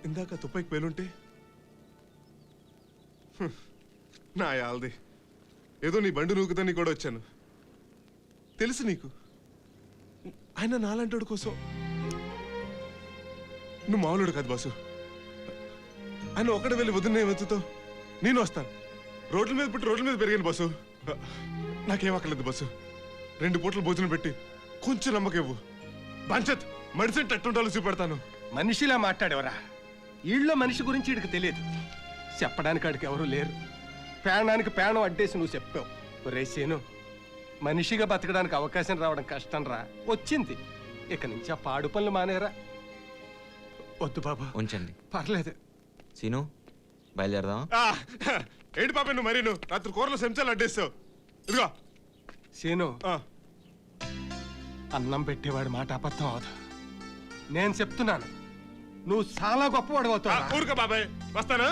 ఇందాక తుప్పైకి పేలుంటే నా యాల్ది ఏదో నీ బండి నూకుతాని కూడా వచ్చాను. తెలుసు నీకు ఆయన నాలంటోడు కోసం. నువ్వు మామూలుడు కాదు బాసు. ఆయన ఒక్కడే వెళ్ళి వదిలిన వెతుతో నేను వస్తాను. రోడ్ల మీద పుట్టి రోడ్ల మీద పెరిగాను బాసు. నాకేం అక్కర్లేదు బాసు. 2 పూటలు భోజనం పెట్టి కొంచెం నమ్మకం ఇవ్వు. పంచత్ మడిసెంట్ ఎట్టుంటాలో చూపెడతాను. మనిషిలా మాట్లాడేవరా? ఈళ్ళో మనిషి గురించి వీడికి తెలియదు. చెప్పడానికి ఆడికి ఎవరు లేరు. ప్రాణానికి ప్రాణం అడ్డేసి నువ్వు చెప్పావు. రేసేను మనిషిగా బతకడానికి అవకాశం రావడం కష్టం రా. వచ్చింది. ఇక నుంచి ఆ పాడు పనులు మానేరా. వద్దు బాబా, ఉంచండి. పర్లేదు. సీను బయలుదేరదాం. ఏంటి పాప నువ్వు? మరి నువ్వు రాత్రి కూరలో చెంచాలు అడ్డేస్తావు. ఇదిగో సీను, అన్నం పెట్టేవాడు మాట అబద్ధం అవదు. నేను చెప్తున్నాను, నువ్వు చాలా గొప్పవాడు అవుతావు. ఊరుకో బాబాయ్, వస్తాను.